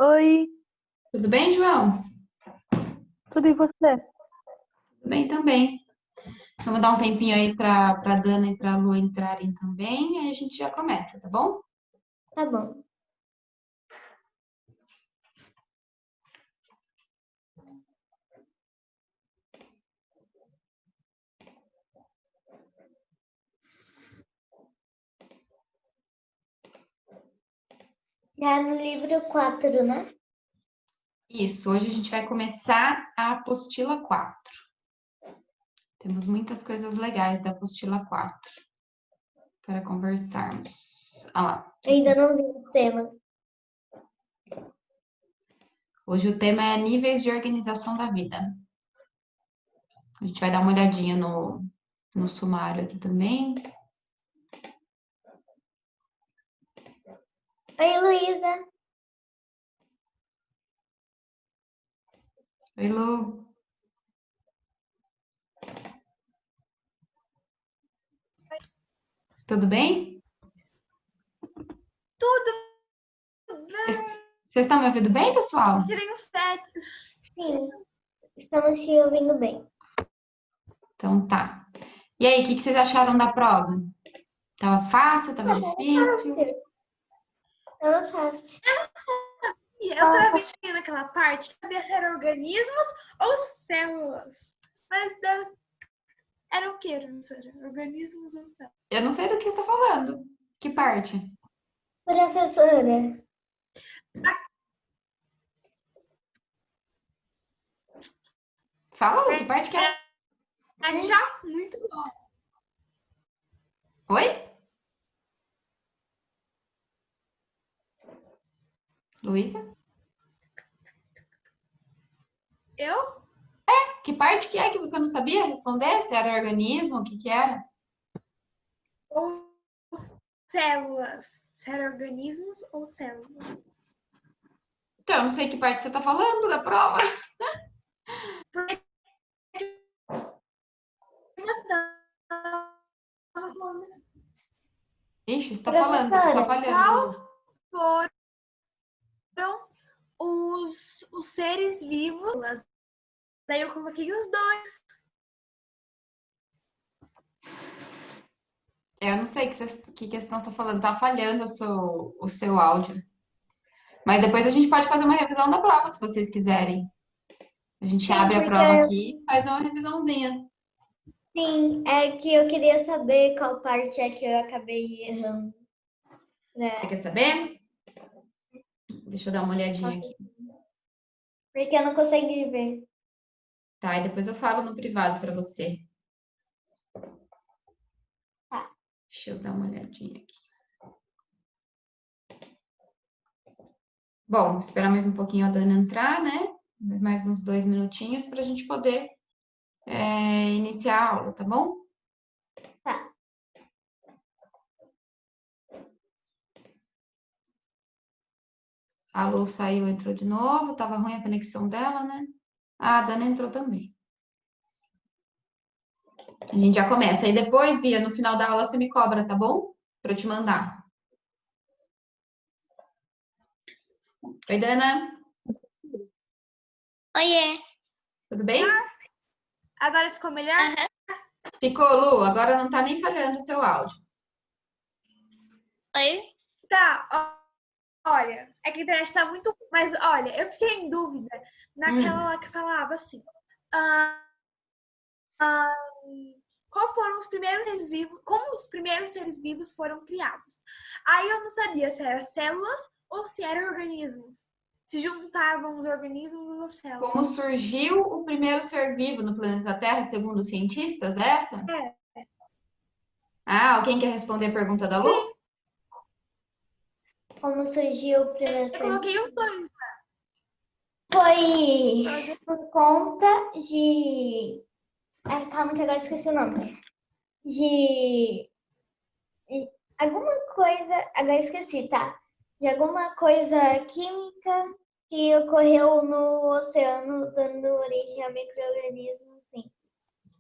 Oi, Tudo bem, João? tudo e você? Tudo bem também. Vamos dar um tempinho aí para Dana e para Lu entrarem também, aí a gente já começa, tá bom? Tá bom. Já no livro 4, né? Isso, hoje a gente vai começar a apostila 4. Temos muitas coisas legais da apostila 4 para conversarmos. Ah lá. Ainda não vi os temas. Hoje o tema é níveis de organização da vida. A gente vai dar uma olhadinha no sumário aqui também. Oi, Luísa. Oi, Lu. Tudo bem? Tudo Vocês estão me ouvindo bem, pessoal? tirei um 7. Sim, estamos te ouvindo bem. Então tá. E aí, o que vocês acharam da prova? Tava fácil, tava difícil? Tava fácil. E eu tava vendo naquela parte, sabia se eram organismos ou células. Mas era o quê, professora? Organismos ou células? Eu não sei do que você está falando. Que parte? Professora, Fala, Lu, que parte que é? Já muito bom. Oi? Luísa? Eu? Que parte que é que você não sabia responder? Se era organismo, o que que era? Ou células? Se eram organismos ou células? Então, eu não sei que parte você está falando da prova. Porque você tava falando assim, Ixi, você está falando, tá professora, falhando, Lu. foram os seres vivos. Daí eu coloquei os dois. Eu não sei que questão você está falando. Tá falhando o seu áudio. Mas depois a gente pode fazer uma revisão da prova, se vocês quiserem. A gente sim, abre a prova aqui e faz uma revisãozinha. é que eu queria saber qual parte é que eu acabei errando. Você quer saber? Deixa eu dar uma olhadinha aqui. Porque eu não consegui ver. Tá, e depois eu falo no privado para você. Tá. Deixa eu dar uma olhadinha aqui. Bom, esperar mais um pouquinho a Dana entrar, né? Mais uns 2 minutinhos para a gente poder iniciar a aula, tá bom? Tá. A Lu saiu, entrou de novo. Tava ruim a conexão dela, né? Ah, a Dana entrou também. A gente já começa. Aí depois, Bia, no final da aula você me cobra, tá bom? Para eu te mandar. Oi, Dana. Oiê. Tudo bem? Agora ficou melhor? Ficou, Lu? Agora não tá nem falhando o seu áudio. Oi? Tá, olha, é que a internet tá muito. Mas olha, eu fiquei em dúvida naquela lá que falava assim. ah, ah, qual foram os primeiros seres vivos? Como os primeiros seres vivos foram criados? Aí eu não sabia se eram células ou se eram organismos. Se juntavam os organismos ou células. Como surgiu o primeiro ser vivo no planeta Terra, segundo os cientistas, essa? É. Ah, alguém quer responder a pergunta da Lu? Sim, Como surgiu o primeiro eu ser? coloquei os dois. Foi por conta de... calma que agora eu esqueci o nome. De alguma coisa... Agora eu esqueci, tá? De alguma coisa química que ocorreu no oceano, dando origem a micro-organismos, sim.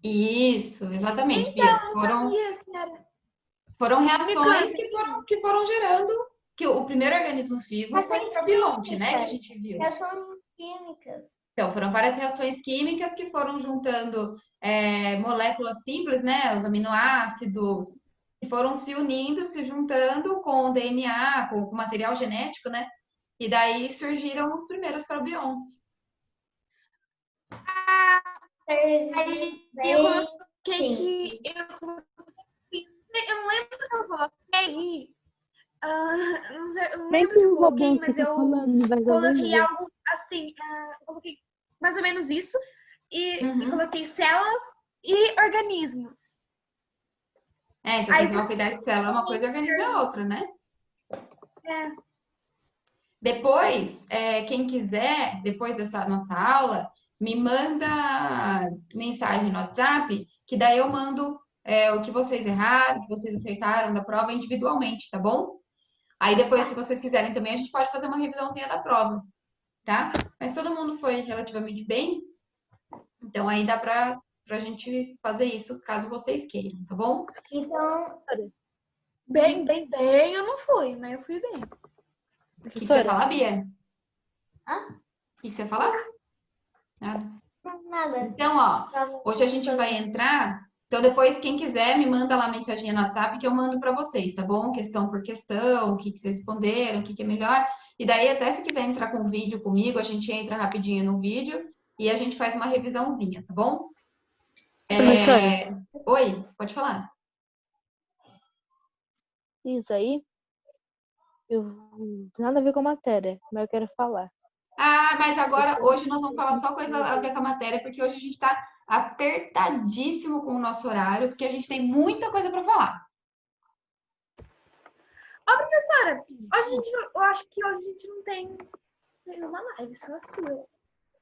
Isso, exatamente, Bia. Então, não sabia se era Foram os reações micro-organismos. que foram gerando, que o primeiro organismo vivo foi o Reações probionte, né, que a químicas. gente viu. Reações químicas. Então, foram várias reações químicas que foram juntando moléculas simples, né, os aminoácidos, que foram se unindo, se juntando com o DNA, com o material genético, né? E daí surgiram os primeiros probiontes. Aí eu coloquei Sim. eu não lembro o que eu coloquei. Não sei, eu não Nem lembro o que eu o coloquei, robô mas fica eu falando, vai coloquei dizer. algo assim, eu coloquei mais ou menos isso e Uhum. coloquei células e organismos. Então Aí tem que tomar cuidado que célula é uma coisa e organismo é outra, né? é, Depois, quem quiser, depois dessa nossa aula, me manda mensagem no WhatsApp, que daí eu mando o que vocês erraram, o que vocês acertaram da prova individualmente, tá bom? Aí depois, se vocês quiserem também, a gente pode fazer uma revisãozinha da prova, tá? Mas todo mundo foi relativamente bem, então aí dá pra gente fazer isso caso vocês queiram, tá bom? Então, bem, eu não fui, mas eu fui bem. O que você fala, Bia? Hã? O que você fala? Nada. nada. Então, ó, hoje a gente vai entrar. Então, depois, quem quiser, me manda lá mensagem no WhatsApp que eu mando para vocês, tá bom? Questão por questão, o que vocês responderam, o que é melhor. E daí, até se quiser entrar com vídeo comigo, a gente entra rapidinho no vídeo e a gente faz uma revisãozinha, tá bom? Professora, Oi, pode falar. isso aí, eu não tem nada a ver com a matéria, mas eu quero falar. Ah, mas agora, hoje nós vamos falar só coisa a ver com a matéria, porque hoje a gente está apertadíssimo com o nosso horário, porque a gente tem muita coisa para falar. Ó, professora, eu acho que hoje a gente não tem nenhuma live, só a sua.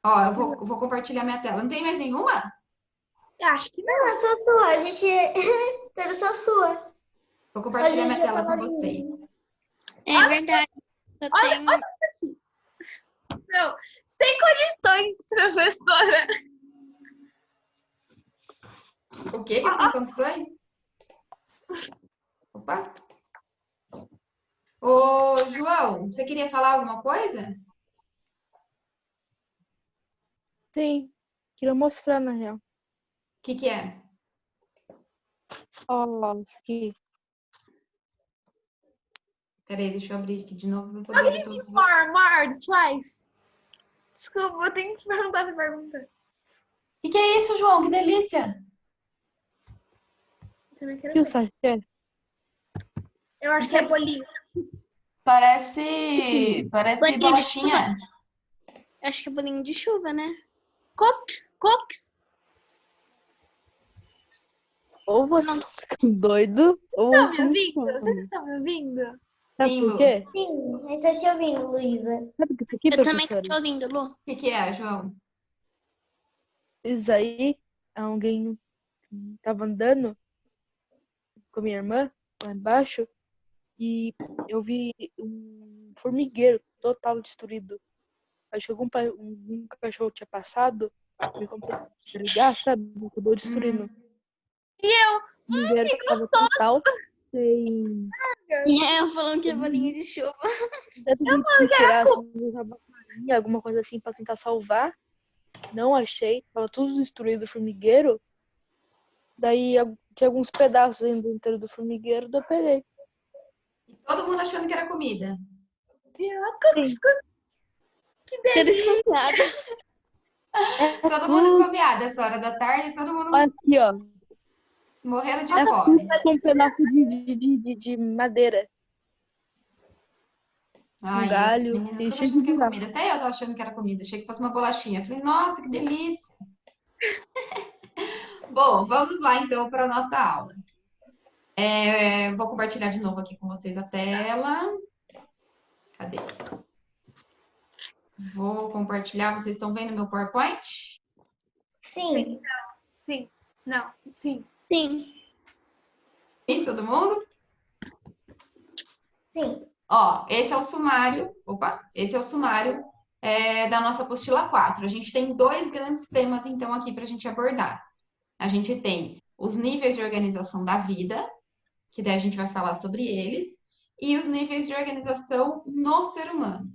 Ó, eu vou compartilhar minha tela. Não tem mais nenhuma? Eu acho que não. Não, só sua. A gente teve só sua. Vou compartilhar minha Hoje eu tela com tava vocês. É verdade. Só tem... Não, sem condições, professora. O quê? Que sem condições? Opa. Ô, João, você queria falar alguma coisa? Sim, queria mostrar na real. O que é? Ó, isso aqui. Peraí, deixa eu abrir aqui de novo para poder ver todos vocês. More, twice. Desculpa, eu tenho que perguntar essa pergunta. O que é isso, João? Que delícia! Eu também O quero que ver. você acha? Eu acho que é bolinho. Parece Bolinho de bolachinha. Acho que é bolinho de chuva, né? Cookies. Ou você tá ficando doido, ou Estão eu me tô muito ouvindo? fome. Vocês estão me ouvindo? Sabe Sim, Lu. por quê? Sim, a gente tá te ouvindo, Luísa. Sabe o que é isso aqui, Eu também tô professora? te ouvindo, Lu. O que é, João? Isso aí, alguém tava andando com a minha irmã lá embaixo e eu vi um formigueiro total destruído. Acho que um cachorro tinha passado, me começou a brigar, sabe? Acabou destruindo. E eu? O formigueiro que tava total sem... E eu falando que é bolinho de chuva. Tentei tirar uma farinha, alguma coisa assim pra tentar salvar. Não achei. Tava tudo destruído o formigueiro. Daí tinha alguns pedaços ainda inteiro do formigueiro, daí eu peguei. E todo mundo achando que era comida. Cookies. Que Que delícia. desconfiado. Todo mundo esfomeado essa hora da tarde, todo mundo Aqui, ó. morrendo de É fome. fruta com um pedaço de madeira. Ai, galho, esse menino, e tudo cheio achando de que é buraco. comida. Até eu tava achando que era comida. Achei que fosse uma bolachinha. Falei, nossa, que delícia. Bom, vamos lá então para a nossa aula. Vou compartilhar de novo aqui com vocês a tela. Cadê? Vou compartilhar. Vocês estão vendo meu PowerPoint? Sim. Sim. Não. Sim. Sim. Sim, todo mundo? Sim. Ó, esse é o sumário. Opa, esse é o sumário da nossa apostila 4. A gente tem dois grandes temas, então, aqui para a gente abordar. A gente tem os níveis de organização da vida, que daí a gente vai falar sobre eles, e os níveis de organização no ser humano.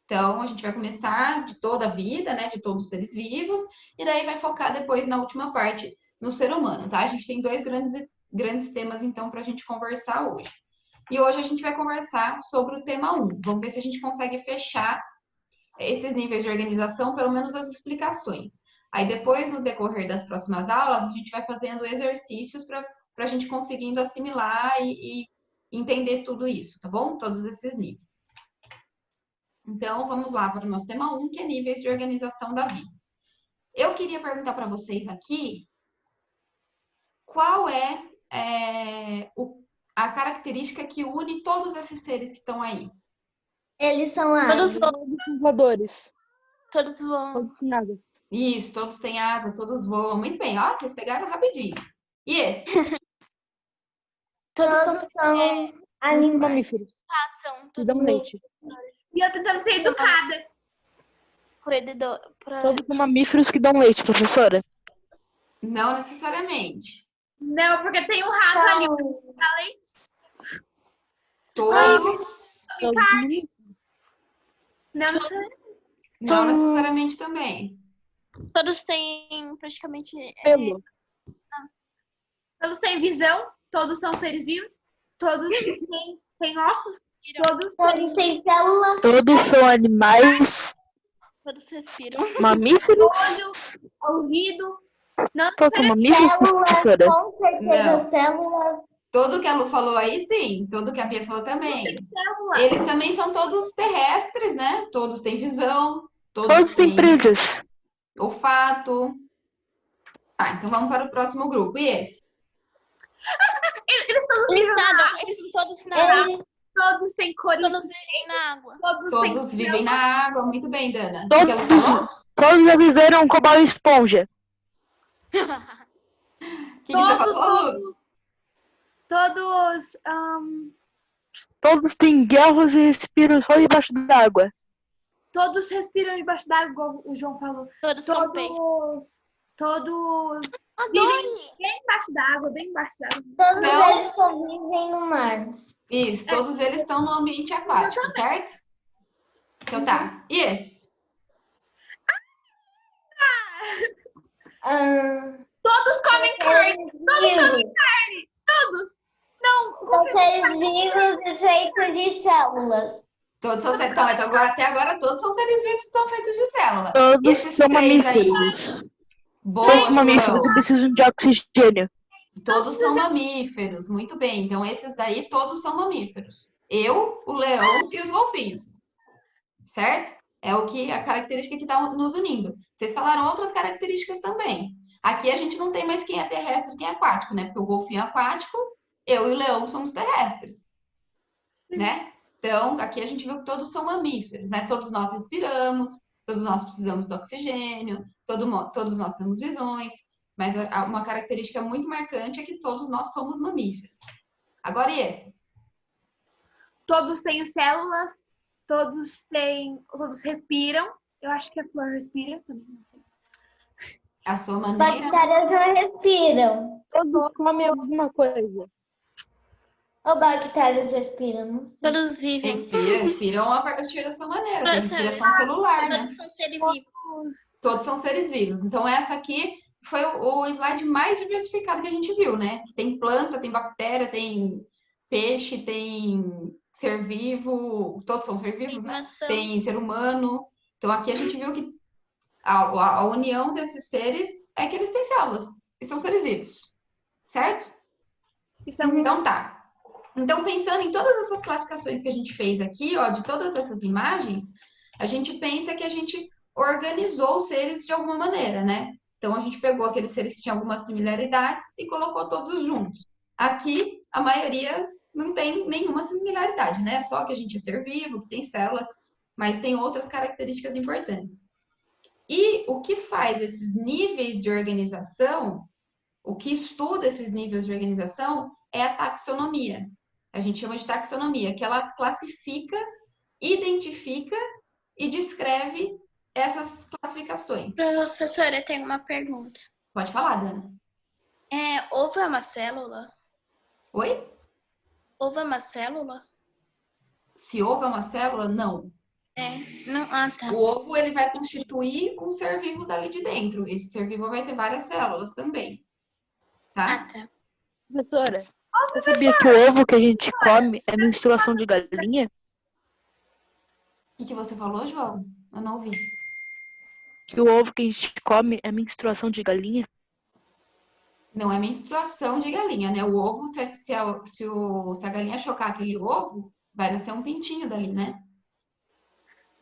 Então, a gente vai começar de toda a vida, né, de todos os seres vivos, e daí vai focar depois na última parte no ser humano, tá? A gente tem dois grandes temas, então, para a gente conversar hoje. E hoje a gente vai conversar sobre o tema 1. Vamos ver se a gente consegue fechar esses níveis de organização, pelo menos as explicações. Aí depois, no decorrer das próximas aulas, a gente vai fazendo exercícios para a gente conseguindo assimilar e entender tudo isso, tá bom? Todos esses níveis. Então, vamos lá para o nosso tema 1, que é níveis de organização da vida. Eu queria perguntar para vocês aqui qual é, a característica que une todos esses seres que estão aí. Eles são Todos aves. voam. Todos voadores. Todos voam. Todos têm asas. Isso, todos têm asa, todos voam. Muito bem, ó, vocês pegaram rapidinho. E esse? Todos Todos são animais. Mamíferos. passam. Que Todos dão leite. E eu tentando ser educada. Todos são mamíferos que dão leite, professora. Não necessariamente. Não, porque tem um rato ali São- que dá leite. Todos, Todos mamíferos. Não sei. não necessariamente também. Todos têm praticamente. Pelo. Todos têm visão, todos são seres vivos, todos têm ossos, todos Todos têm células. Todos são animais Todos respiram. mamíferos. olho, ouvido. Não Todos são mamíferos, Células, professora. com certeza, Não. células. Tudo que a Lu falou aí, sim. Tudo que a Bia falou também. células. Eles também são todos terrestres, né? Todos têm visão, Todos têm presas. olfato. Tá, então vamos para o próximo grupo. E esse? Eles todos Eles nadam. Eles são todos na água. Eles todos têm cores, Todos vivem na água. todos têm Todos vivem na água. Muito bem, Dana. O que ela Todos, falou? todos já viveram com Bob Esponja. O que você todos, falou, Lu? todos, Todos têm guerras e respiram só debaixo d'água. todos respiram debaixo d'água, igual o João falou. Todos são bem. Todos Adore! bem embaixo d'água, bem embaixo d'água. todos Então- eles convivem no mar. Isso, todos eles estão no ambiente aquático, certo? Então tá. E esse? Todos comem carne, Todos comem todos. Não, São seres vivos e feitos de células. Todos são seres. Então, até agora todos são seres vivos que são feitos de célula. Todos Esses são três aí? mamíferos. Boa, Todos mamíferos João. e precisam de oxigênio. Todos são mamíferos. Muito bem. Então, esses daí todos são mamíferos. Eu, o leão e os golfinhos. Certo? É a característica que está nos unindo. Vocês falaram outras características também. Aqui a gente não tem mais quem é terrestre e quem é aquático, né? Porque o golfinho é aquático, eu e o leão somos terrestres. Né? Então, aqui a gente viu que todos são mamíferos, né? Todos nós respiramos, todos nós precisamos do oxigênio, todos nós temos visões, mas uma característica muito marcante é que todos nós somos mamíferos. Agora, e esses? todos têm células, todos respiram. Eu acho que a flor respira também, não sei. A sua maneira... Bactérias não respiram. Todos comem alguma coisa. Ou bactérias respiram, não sei. Todos vivem. Respiram a partir da sua maneira. Tem Professora, respiração celular, né? Todos são seres vivos. Todos são seres vivos. Então, essa aqui foi o slide mais diversificado que a gente viu, né? Tem planta, tem bactéria, tem peixe, tem ser vivo. Todos são ser vivos, né? Todos são. Tem ser humano. Então, aqui a gente viu que a união desses seres é que eles têm células. E são seres vivos. Certo? Então, tá. Então, pensando em todas essas classificações que a gente fez aqui, ó, de todas essas imagens, a gente pensa que a gente organizou os seres de alguma maneira, né? Então, a gente pegou aqueles seres que tinham algumas similaridades e colocou todos juntos. Aqui, a maioria não tem nenhuma similaridade, né? Só que a gente é ser vivo, que tem células, mas tem outras características importantes. E o que faz esses níveis de organização, o que estuda esses níveis de organização é a taxonomia. A gente chama de taxonomia, que ela classifica, identifica e descreve essas classificações. Professora, eu tenho uma pergunta. Pode falar, Dana. Ovo é uma célula? Oi? Ovo é uma célula? se ovo é uma célula, não. Não, tá. O ovo, ele vai constituir um ser vivo dali de dentro. Esse ser vivo vai ter várias células também, tá? Tá. Professora, você sabia que o ovo que a gente come é menstruação de galinha? O que você falou, João? Eu não ouvi. Que o ovo que a gente come é menstruação de galinha? Não é menstruação de galinha, né? O ovo, se a galinha chocar aquele ovo, vai nascer um pintinho dali, né?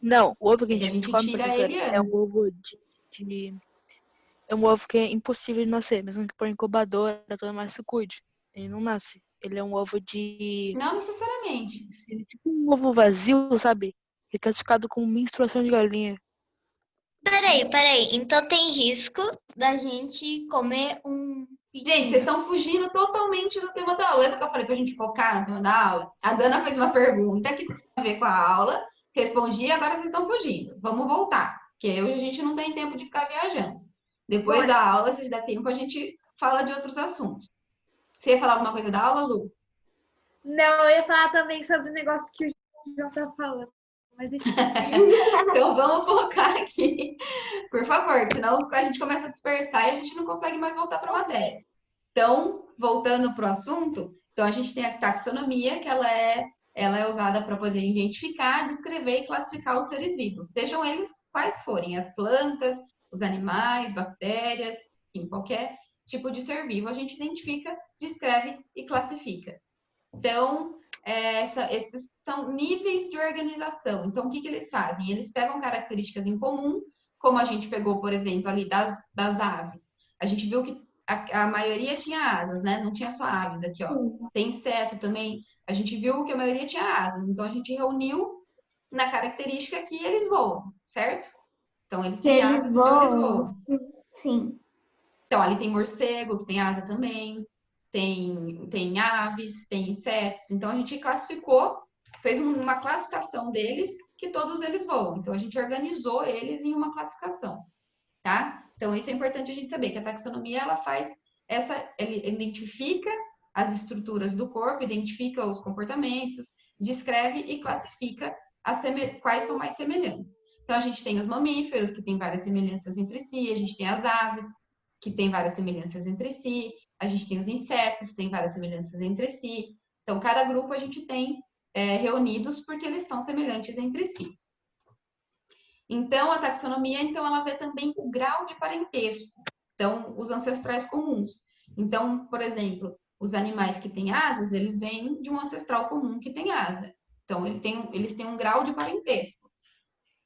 Não, o ovo que É a que a gente gente come, tira professora, ele é um antes. ovo é um ovo que é impossível de nascer, mesmo que por incubadora, toda mais se cuide. Ele não nasce. Ele é um ovo de... Não necessariamente. Ele é tipo um ovo vazio, sabe? Que é classificado como menstruação de galinha. Peraí. Então tem risco da gente comer um Gente, pitinho. vocês estão fugindo totalmente do tema da aula. Lembra que eu falei pra gente focar no tema da aula? A Dana fez uma pergunta que tem a ver com a aula, respondi e agora vocês estão fugindo. Vamos voltar, porque hoje a gente não tem tempo de ficar viajando. Depois da aula, se der tempo, a gente fala de outros assuntos. Você ia falar alguma coisa da aula, Lu? Não, eu ia falar também sobre o negócio que o João tá falando. Mas enfim. Então vamos focar aqui, por favor, senão a gente começa a dispersar e a gente não consegue mais voltar para a matéria. Então, voltando para o assunto, então a gente tem a taxonomia, que ela é usada para poder identificar, descrever e classificar os seres vivos, sejam eles quais forem, as plantas, os animais, bactérias, enfim, qualquer tipo de ser vivo, a gente identifica, descreve e classifica. Então, esses são níveis de organização. Então, o que eles fazem? Eles pegam características em comum, como a gente pegou, por exemplo, ali das aves. A gente viu que a maioria tinha asas, né? Não tinha só aves aqui, ó. Tem inseto também. A gente viu que a maioria tinha asas. Então, a gente reuniu na característica que eles voam, certo? Então, eles têm asas, então eles voam. Sim. Então, ali tem morcego, que tem asa também, tem aves, tem insetos. Então, a gente classificou, fez uma classificação deles, que todos eles voam. Então, a gente organizou eles em uma classificação, tá? Então, isso é importante a gente saber, que a taxonomia, ela ele identifica as estruturas do corpo, identifica os comportamentos, descreve e classifica quais são mais semelhantes. Então, a gente tem os mamíferos, que têm várias semelhanças entre si, a gente tem as aves, que têm várias semelhanças entre si, a gente tem os insetos, que têm várias semelhanças entre si. Então, cada grupo a gente tem reunidos porque eles são semelhantes entre si. Então, a taxonomia, então, ela vê também o grau de parentesco. Então, os ancestrais comuns. Então, por exemplo, os animais que têm asas, eles vêm de um ancestral comum que tem asa. Então, eles têm um grau de parentesco,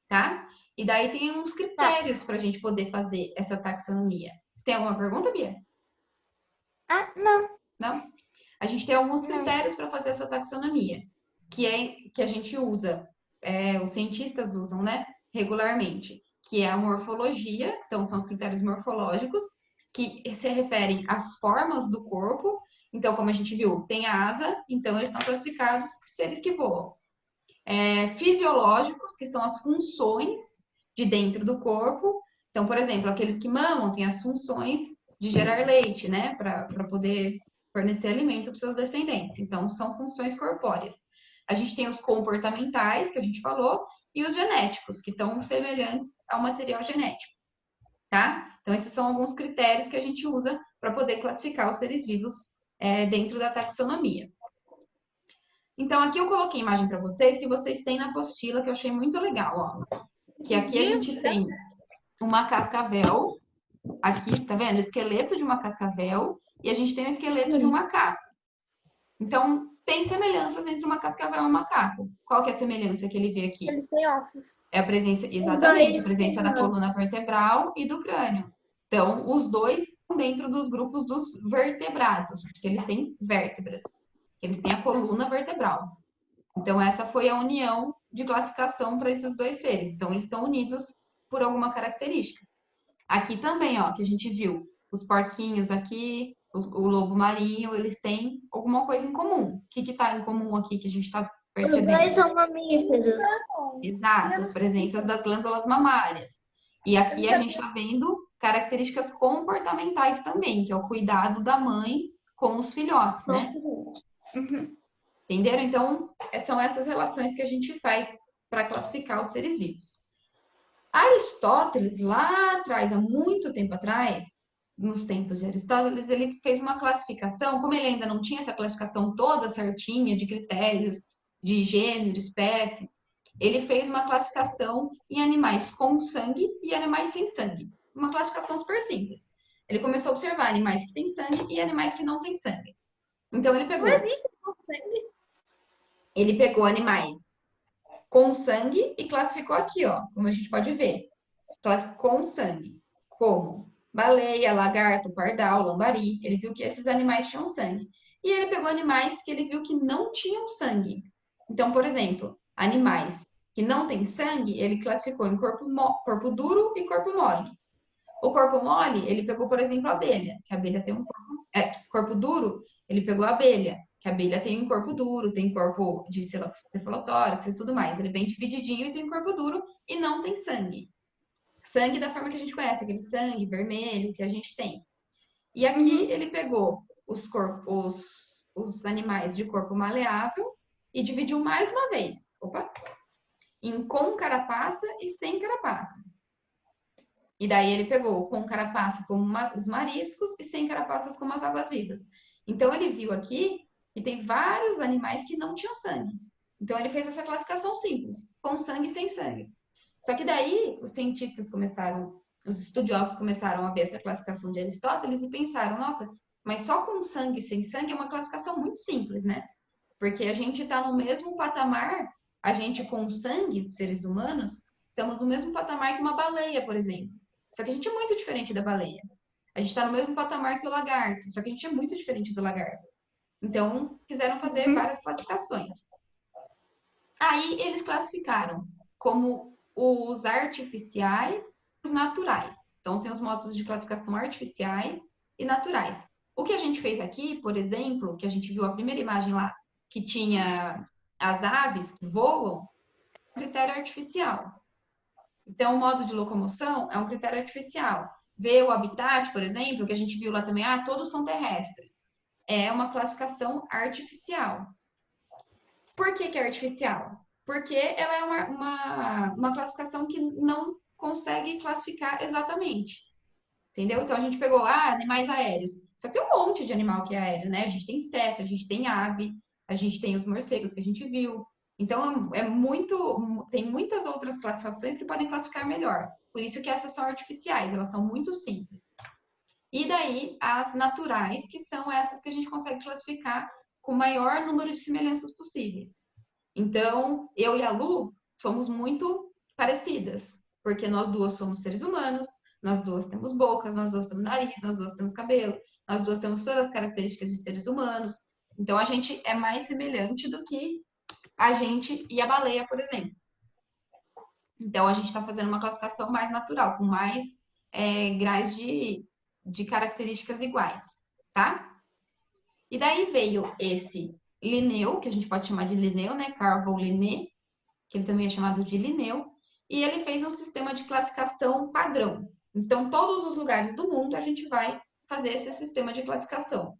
tá? E daí tem uns critérios para a gente poder fazer essa taxonomia. Você tem alguma pergunta, Bia? Ah, não. Não? A gente tem alguns critérios para fazer essa taxonomia, que a gente usa, os cientistas usam, né, regularmente, que é a morfologia, então são os critérios morfológicos, que se referem às formas do corpo. Então, como a gente viu, tem a asa, então eles estão classificados seres que voam. Fisiológicos, que são as funções de dentro do corpo. Então, por exemplo, aqueles que mamam têm as funções de gerar leite, né, para poder fornecer alimento para os seus descendentes. Então, são funções corpóreas. A gente tem os comportamentais, que a gente falou, e os genéticos, que estão semelhantes ao material genético, tá? Então, esses são alguns critérios que a gente usa para poder classificar os seres vivos dentro da taxonomia. Então, aqui eu coloquei imagem para vocês, que vocês têm na apostila, que eu achei muito legal, ó. Que aqui a gente tem uma cascavel, aqui, tá vendo? O esqueleto de uma cascavel, e a gente tem o esqueleto de um macaco. Então, tem semelhanças entre uma cascavel e um macaco. Qual que é a semelhança que ele vê aqui? Eles têm ossos. É a presença, exatamente, a presença da coluna vertebral e do crânio. Então, os dois estão dentro dos grupos dos vertebrados, porque eles têm vértebras. Eles têm a coluna vertebral. Então, essa foi a união de classificação para esses dois seres. Então, eles estão unidos por alguma característica. Aqui também, ó, que a gente viu, os porquinhos aqui, o lobo marinho, eles têm alguma coisa em comum. O que está em comum aqui que a gente está percebendo? Os dois são mamíferos. Exato, as presenças das glândulas mamárias. E aqui a gente está vendo características comportamentais também, que é o cuidado da mãe com os filhotes, né? Uhum. Entenderam? Então, são essas relações que a gente faz para classificar os seres vivos. Aristóteles, lá atrás, há muito tempo atrás, nos tempos de Aristóteles, ele fez uma classificação, como ele ainda não tinha essa classificação toda certinha de critérios, de gênero, espécie, ele fez uma classificação em animais com sangue e animais sem sangue. Uma classificação super simples. Ele começou a observar animais que têm sangue e animais que não têm sangue. Então ele pegou. Não existe sangue. Ele pegou animais com sangue e classificou aqui, ó, como a gente pode ver. Com sangue, como baleia, lagarto, pardal, lambari. Ele viu que esses animais tinham sangue. E ele pegou animais que ele viu que não tinham sangue. Então, por exemplo, animais que não têm sangue, ele classificou em corpo duro e corpo mole. O corpo mole, ele pegou, por exemplo, a abelha, que a abelha tem um corpo duro, ele pegou a abelha, que a abelha tem um corpo duro, tem corpo de cefalotórax e tudo mais. Ele é bem divididinho e tem um corpo duro e não tem sangue. Sangue da forma que a gente conhece, aquele sangue vermelho que a gente tem. E aqui ele pegou os animais de corpo maleável e dividiu mais uma vez. Em com carapaça e sem carapaça. E daí ele pegou com carapaça como os mariscos e sem carapaças como as águas-vivas. Então ele viu aqui que tem vários animais que não tinham sangue. Então ele fez essa classificação simples, com sangue e sem sangue. Só que daí os cientistas os estudiosos começaram a ver essa classificação de Aristóteles e pensaram, nossa, mas só com sangue e sem sangue é uma classificação muito simples, né? Porque a gente está no mesmo patamar, a gente com sangue dos seres humanos, estamos no mesmo patamar que uma baleia, por exemplo. Só que a gente é muito diferente da baleia. A gente está no mesmo patamar que o lagarto, só que a gente é muito diferente do lagarto. Então, quiseram fazer várias classificações. Aí, eles classificaram como os artificiais e os naturais. Então, tem os modos de classificação artificiais e naturais. O que a gente fez aqui, por exemplo, que a gente viu a primeira imagem lá, que tinha as aves que voam, é um critério artificial. Então, o modo de locomoção é um critério artificial. Ver o habitat, por exemplo, que a gente viu lá também, todos são terrestres. É uma classificação artificial. Por que é artificial? Porque ela é uma classificação que não consegue classificar exatamente. Entendeu? Então, a gente pegou, animais aéreos. Só que tem um monte de animal que é aéreo, né? A gente tem inseto, a gente tem ave, a gente tem os morcegos que a gente viu. Então, tem muitas outras classificações que podem classificar melhor. Por isso que essas são artificiais, elas são muito simples. E daí, as naturais, que são essas que a gente consegue classificar com o maior número de semelhanças possíveis. Então, eu e a Lu somos muito parecidas, porque nós duas somos seres humanos, nós duas temos bocas, nós duas temos nariz, nós duas temos cabelo, nós duas temos todas as características de seres humanos. Então, a gente é mais semelhante do que a gente e a baleia, por exemplo. Então, a gente está fazendo uma classificação mais natural, com mais graus de características iguais, tá? E daí veio esse Linneu, que a gente pode chamar de Linneu, né? Carl von Linné, que ele também é chamado de Linneu, e ele fez um sistema de classificação padrão. Então, todos os lugares do mundo a gente vai fazer esse sistema de classificação,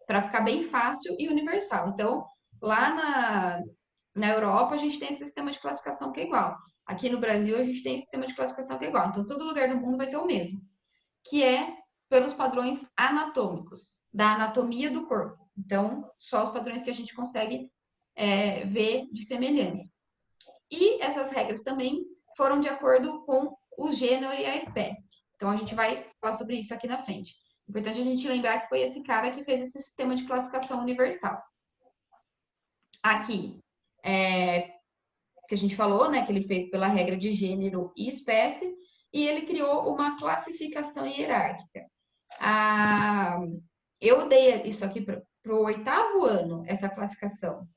para ficar bem fácil e universal. Então, lá na Europa, a gente tem esse sistema de classificação que é igual. Aqui no Brasil, a gente tem esse sistema de classificação que é igual. Então, todo lugar do mundo vai ter o mesmo, que é pelos padrões anatômicos, da anatomia do corpo. Então, só os padrões que a gente consegue ver de semelhanças. E essas regras também foram de acordo com o gênero e a espécie. Então, a gente vai falar sobre isso aqui na frente. Importante a gente lembrar que foi esse cara que fez esse sistema de classificação universal. Aqui, que a gente falou, né, que ele fez pela regra de gênero e espécie, e ele criou uma classificação hierárquica. Eu dei isso aqui para o 8º ano, essa classificação.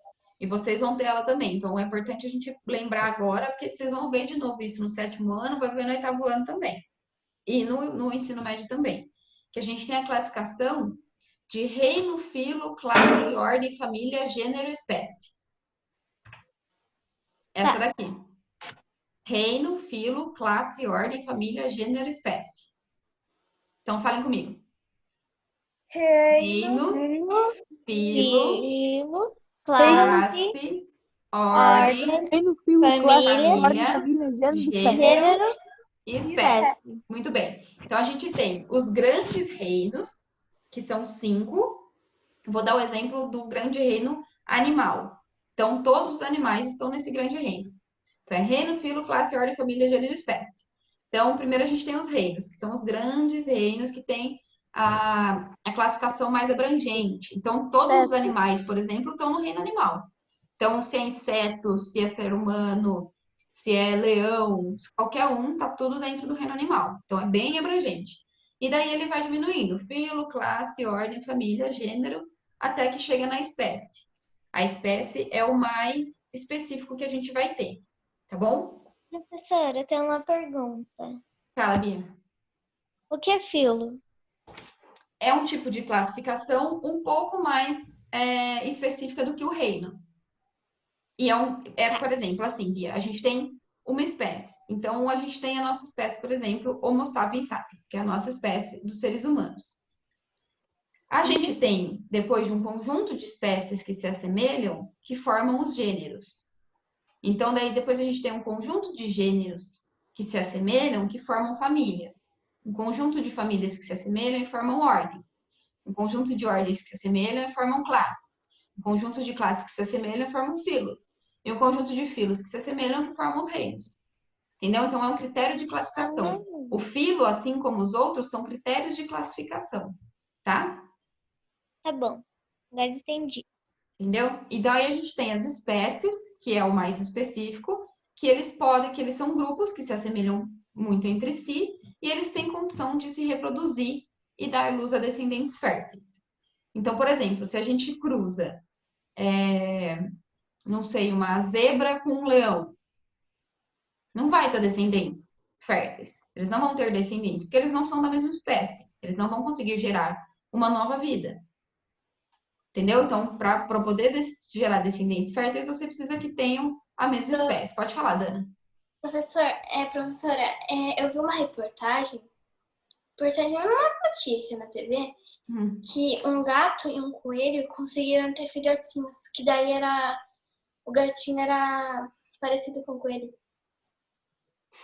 E vocês vão ter ela também. Então, é importante a gente lembrar agora, porque vocês vão ver de novo isso no 7º ano, vai ver no 8º ano também. E no ensino médio também. Que a gente tem a classificação de reino, filo, classe, ordem, família, gênero e espécie. Essa daqui. Reino, filo, classe, ordem, família, gênero e espécie. Então, falem comigo. Reino, filo, classe, Classe, ordem, ordem, Reino, filo, classe, família, ordem, família, gênero, espécie. gênero e e espécie. espécie. Muito bem. Então, a gente tem os grandes reinos, que são 5. Vou dar o exemplo do grande reino animal. Então, todos os animais estão nesse grande reino. Então, é reino, filo, classe, ordem, família, gênero e espécie. Então, primeiro a gente tem os reinos, que são os grandes reinos que têm a classificação mais abrangente. Então, todos os animais, por exemplo, estão no reino animal. Então, se é inseto, se é ser humano, se é leão, qualquer um, tá tudo dentro do reino animal. Então, é bem abrangente. E daí ele vai diminuindo, filo, classe, ordem, família, gênero, até que chega na espécie. A espécie é o mais específico que a gente vai ter, tá bom? Professora, eu tenho uma pergunta. Fala, Bia. O que é filo? É um tipo de classificação um pouco mais específica do que o reino. E por exemplo, assim, Bia, a gente tem uma espécie. Então, a gente tem a nossa espécie, por exemplo, Homo sapiens sapiens, que é a nossa espécie dos seres humanos. A gente tem, depois de um conjunto de espécies que se assemelham, que formam os gêneros. Então, daí depois a gente tem um conjunto de gêneros que se assemelham, que formam famílias. Um conjunto de famílias que se assemelham e formam ordens. Um conjunto de ordens que se assemelham e formam classes. Um conjunto de classes que se assemelham e formam filo. E um conjunto de filos que se assemelham e formam os reinos. Entendeu? Então, é um critério de classificação. O filo, assim como os outros, são critérios de classificação. Tá? Tá bom, agora entendi. Entendeu? E daí a gente tem as espécies, que é o mais específico, que eles são grupos que se assemelham muito entre si e eles têm condição de se reproduzir e dar luz a descendentes férteis. Então, por exemplo, se a gente cruza, não sei, uma zebra com um leão, não vai ter descendentes férteis. Eles não vão ter descendentes, porque eles não são da mesma espécie. Eles não vão conseguir gerar uma nova vida. Entendeu? Então, para poder gerar descendentes férteis, você precisa que tenham a mesma espécie. Pode falar, Dana. Professora, eu vi uma reportagem numa notícia na TV, que um gato e um coelho conseguiram ter filhotinhos, que daí o gatinho era parecido com o coelho.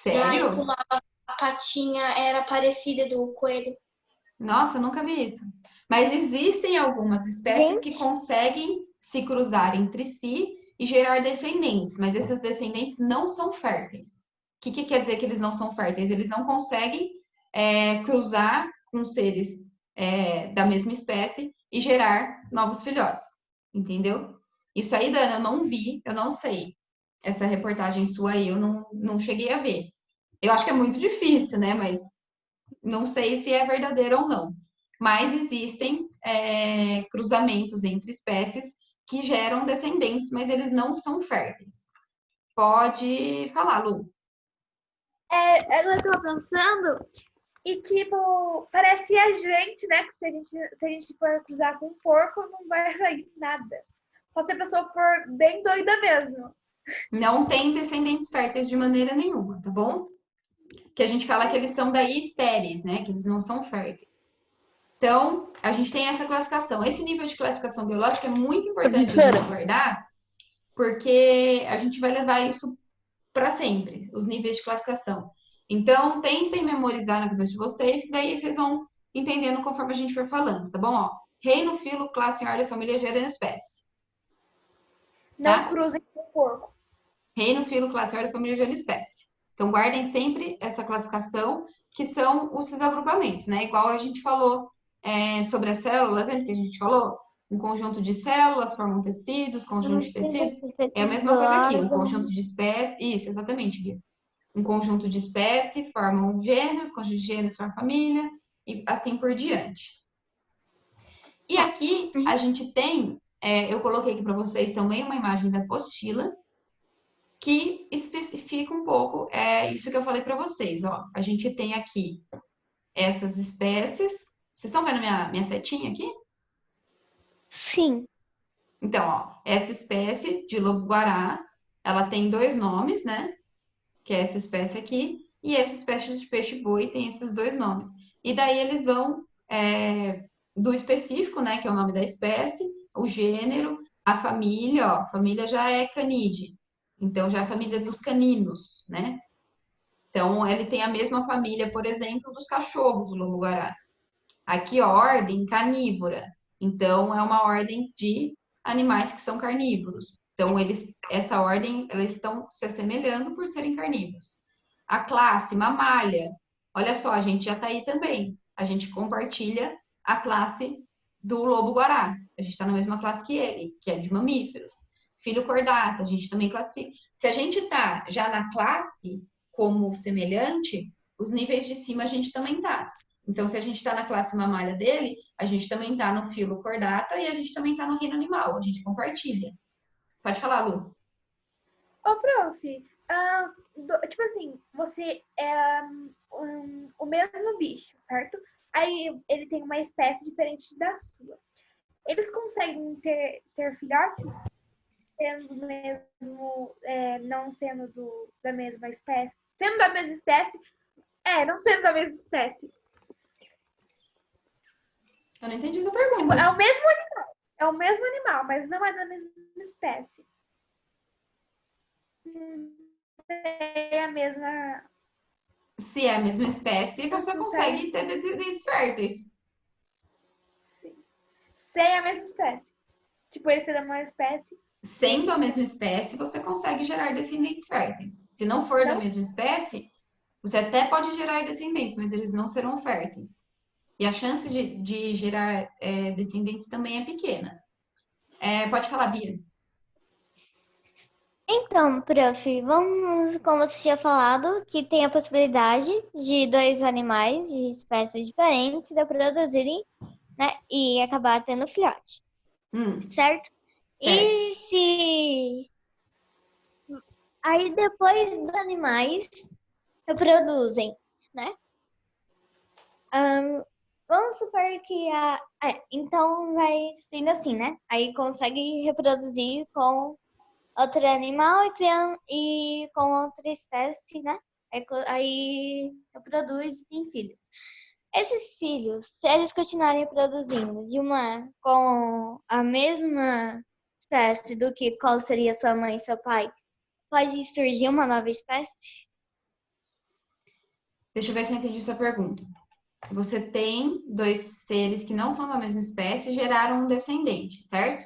Daí Sério? a patinha era parecida do coelho. Nossa, nunca vi isso. Mas existem algumas espécies que conseguem se cruzar entre si e gerar descendentes, mas esses descendentes não são férteis. O que quer dizer que eles não são férteis? Eles não conseguem cruzar com seres da mesma espécie e gerar novos filhotes, entendeu? Isso aí, Dana, eu não vi, eu não sei. Essa reportagem sua aí, eu não cheguei a ver. Eu acho que é muito difícil, né? Mas não sei se é verdadeiro ou não. Mas existem cruzamentos entre espécies que geram descendentes, mas eles não são férteis. Pode falar, Lu. Agora eu tô pensando, e tipo, parece a gente, né? Que se a gente for cruzar com um porco, não vai sair nada. Só se a pessoa for bem doida mesmo. Não tem descendentes férteis de maneira nenhuma, tá bom? Que a gente fala que eles são daí estéreis, né? Que eles não são férteis. Então, a gente tem essa classificação. Esse nível de classificação biológica é muito importante a gente guardar, porque a gente vai levar isso para sempre, os níveis de classificação. Então, tentem memorizar na cabeça de vocês, que daí vocês vão entendendo conforme a gente for falando, tá bom? Ó, reino, filo, classe, ordem, família, gênero e espécie. Não cruzem com o porco. Reino, filo, classe, ordem, família, gênero e espécie. Então, guardem sempre essa classificação, que são esses agrupamentos, né? Igual a gente falou sobre as células, lembra que a gente falou? Um conjunto de células formam tecidos, conjunto de tecidos. É a mesma coisa aqui, um conjunto de espécies. Isso, exatamente, Bia. Um conjunto de espécies formam gêneros, conjunto de gêneros formam família, e assim por diante. E aqui a gente tem, eu coloquei aqui para vocês também uma imagem da apostila, que especifica um pouco isso que eu falei para vocês. Ó. A gente tem aqui essas espécies. Vocês estão vendo minha setinha aqui? Sim. Então, ó, essa espécie de lobo-guará, ela tem 2 nomes, né? Que é essa espécie aqui, e essa espécie de peixe-boi tem esses 2 nomes. E daí eles vão do específico, né? Que é o nome da espécie, o gênero, A família, ó, a família já é canídea. Então, já é a família dos caninos, né? Então, ele tem a mesma família, por exemplo, dos cachorros, o lobo-guará. Aqui, ó, ordem carnívora. Então, é uma ordem de animais que são carnívoros. Então, essa ordem, eles estão se assemelhando por serem carnívoros. A classe mamália. Olha só, a gente já está aí também. A gente compartilha a classe do lobo-guará. A gente está na mesma classe que ele, que é de mamíferos. Filho cordata, a gente também classifica. Se a gente está já na classe como semelhante, os níveis de cima a gente também está. Então, se a gente está na classe mamália dele, a gente também está no filo cordata e a gente também está no reino animal. A gente compartilha. Pode falar, Lu. Ô, prof, tipo assim, você é o mesmo bicho, certo? Aí ele tem uma espécie diferente da sua. Eles conseguem ter filhotes sendo mesmo, não sendo da mesma espécie? Sendo da mesma espécie? Não sendo da mesma espécie. Eu não entendi essa pergunta. Tipo, é o mesmo animal, mas não é da mesma espécie. É a mesma. Se é a mesma espécie, você consegue ter descendentes férteis. Sim. Sem a mesma espécie. Tipo, ele ser da mesma espécie. Sendo a mesma espécie, você consegue gerar descendentes férteis. Se não for da mesma espécie, você até pode gerar descendentes, mas eles não serão férteis. E a chance de gerar descendentes também é pequena. Pode falar, Bia. Então, prof, vamos, como você tinha falado, que tem a possibilidade de dois animais de espécies diferentes reproduzirem, né, e acabar tendo filhote, certo? E se... Aí depois dos animais reproduzem, né? Vamos supor que então vai sendo assim, né? Aí consegue reproduzir com outro animal e com outra espécie, né? Aí reproduz e tem filhos. Esses filhos, se eles continuarem produzindo com a mesma espécie do que qual seria sua mãe e seu pai, pode surgir uma nova espécie? Deixa eu ver se eu entendi sua pergunta. Você tem dois seres que não são da mesma espécie e geraram um descendente, certo?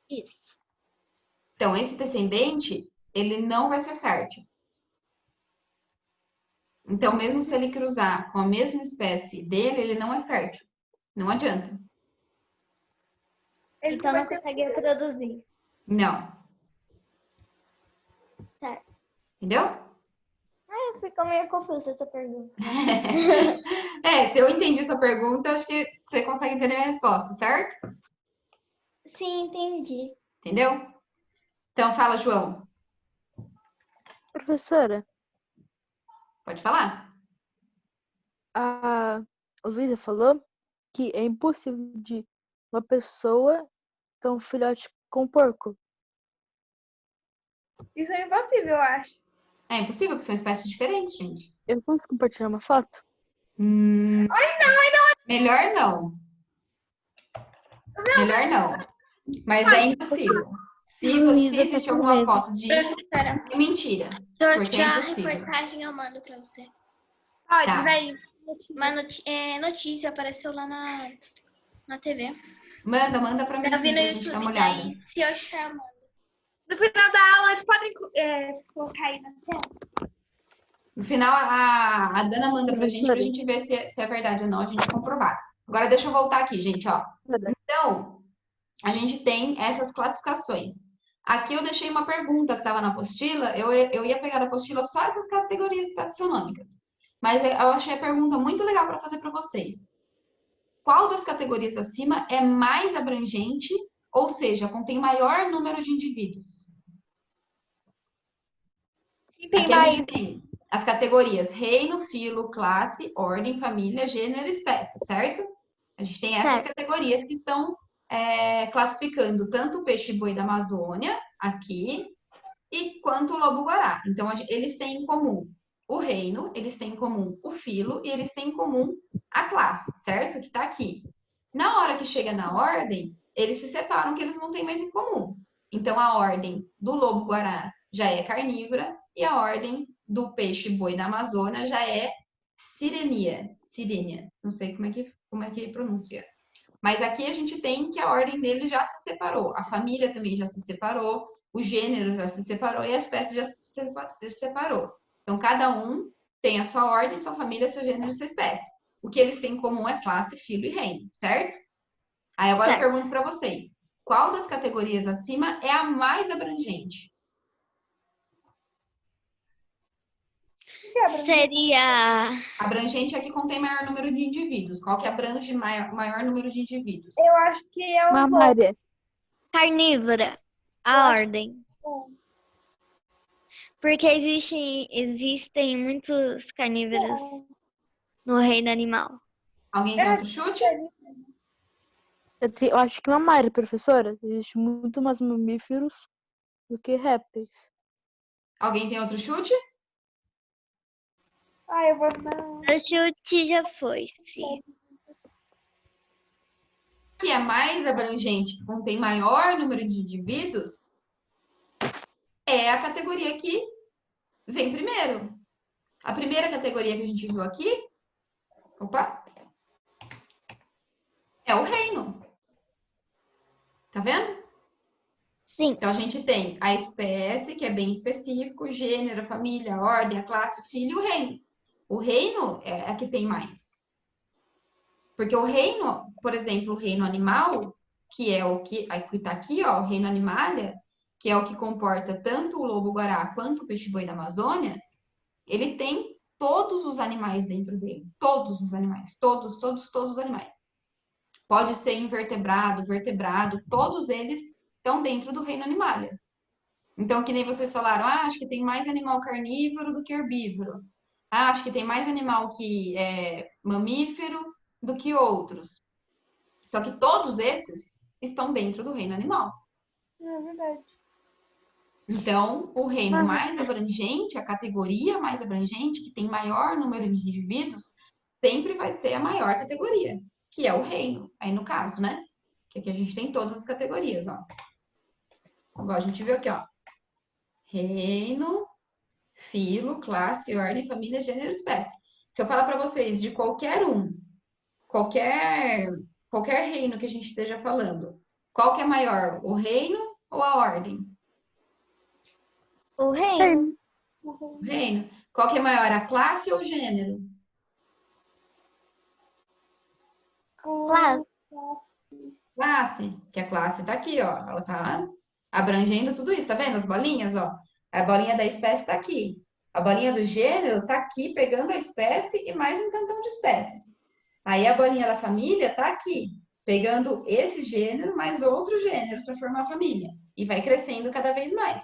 Isso. Então, esse descendente, ele não vai ser fértil. Então, mesmo se ele cruzar com a mesma espécie dele, ele não é fértil. Não adianta. Ele então não consegue reproduzir. Não. Certo. Entendeu? Ficou meio confusa essa pergunta. Se eu entendi sua pergunta, acho que você consegue entender a minha resposta, certo? Sim, entendi. Entendeu? Então, fala, João. Professora. Pode falar. A Luísa falou que é impossível de uma pessoa ter um filhote com um porco. Isso é impossível, eu acho. É impossível, porque são espécies diferentes, gente. Eu posso compartilhar uma foto? Ai, não! Melhor não. Melhor não. Mas é impossível. Se existe alguma foto disso, é mentira. Porque é impossível. A reportagem eu mando pra você. Pode, vai. Uma notícia apareceu lá na TV. Manda pra mim, Eu vi no pra gente dar uma olhada. Daí, se eu achar, mando. No final da aula, eles podem colocar aí na tela. No final, a Dana manda pra gente ver se é verdade ou não, a gente comprovar. Agora, deixa eu voltar aqui, gente, ó. Então, a gente tem essas classificações. Aqui eu deixei uma pergunta que estava na apostila, eu ia pegar da apostila só essas categorias taxonômicas. Mas eu achei a pergunta muito legal para fazer para vocês. Qual das categorias acima é mais abrangente, ou seja, contém maior número de indivíduos? Aqui a gente tem as categorias reino, filo, classe, ordem, família, gênero e espécie, certo? A gente tem essas categorias que estão classificando tanto o peixe-boi da Amazônia, aqui, quanto o lobo-guará. Então, eles têm em comum o reino, eles têm em comum o filo e eles têm em comum a classe, certo? Que está aqui. Na hora que chega na ordem, eles se separam que eles não têm mais em comum. Então, a ordem do lobo-guará já é carnívora e a ordem do peixe-boi da Amazônia já é sirenia. Não sei como é que pronuncia. Mas aqui a gente tem que a ordem dele já se separou. A família também já se separou, o gênero já se separou e a espécie já se separou. Então, cada um tem a sua ordem, sua família, seu gênero e sua espécie. O que eles têm em comum é classe, filo e reino, certo? Aí agora eu pergunto para vocês. Qual das categorias acima é a mais abrangente? Seria... Abrangente é que contém maior número de indivíduos. Qual que abrange maior número de indivíduos? Eu acho que é o Mamária. Carnívora. A ordem. Porque existem muitos carnívoros no reino animal. Alguém tem outro chute? Eu acho que mamária, professora. Existe muito mais mamíferos do que répteis. Alguém tem outro chute? eu vou não. O chute já foi, sim. Que é mais abrangente, que contém maior número de indivíduos, é a categoria que vem primeiro. A primeira categoria que a gente viu aqui, é o reino. Tá vendo? Sim. Então, a gente tem a espécie, que é bem específico, o gênero, a família, a ordem, a classe, o filho e o reino. O reino é a que tem mais. Porque o reino, por exemplo, o reino animal, que é o que está aqui, ó, o reino animalia, que é o que comporta tanto o lobo-guará quanto o peixe-boi da Amazônia, ele tem todos os animais dentro dele. Todos os animais. Todos os animais. Pode ser invertebrado, vertebrado, todos eles estão dentro do reino animalia. Então, que nem vocês falaram, acho que tem mais animal carnívoro do que herbívoro. Acho que tem mais animal que é mamífero do que outros. Só que todos esses estão dentro do reino animal. É verdade. Então, o reino mais abrangente, a categoria mais abrangente, que tem maior número de indivíduos, sempre vai ser a maior categoria, que é o reino. Aí, no caso, né? Que aqui a gente tem todas as categorias, ó. Igual a gente viu aqui, ó. Reino, filo, classe, ordem, família, gênero, espécie. Se eu falar para vocês de qualquer reino que a gente esteja falando, qual que é maior, o reino ou a ordem? O reino. O reino. Qual que é maior, a classe ou o gênero? Classe. Classe, que a classe tá aqui, ó. Ela tá abrangendo tudo isso, tá vendo as bolinhas, ó? A bolinha da espécie tá aqui. A bolinha do gênero tá aqui, pegando a espécie e mais um tantão de espécies. Aí a bolinha da família tá aqui, pegando esse gênero mais outros gêneros para formar a família. E vai crescendo cada vez mais.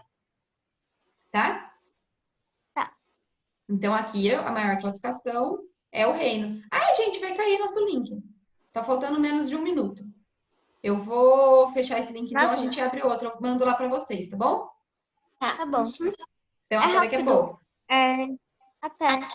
Tá? Tá. Então, aqui a maior classificação é o reino. Ai, gente, vai cair nosso link. Tá faltando menos de 1 minuto. Eu vou fechar esse link, então a gente abre outro. Eu mando lá para vocês, tá bom? Tá bom. Então, até daqui a pouco. Até.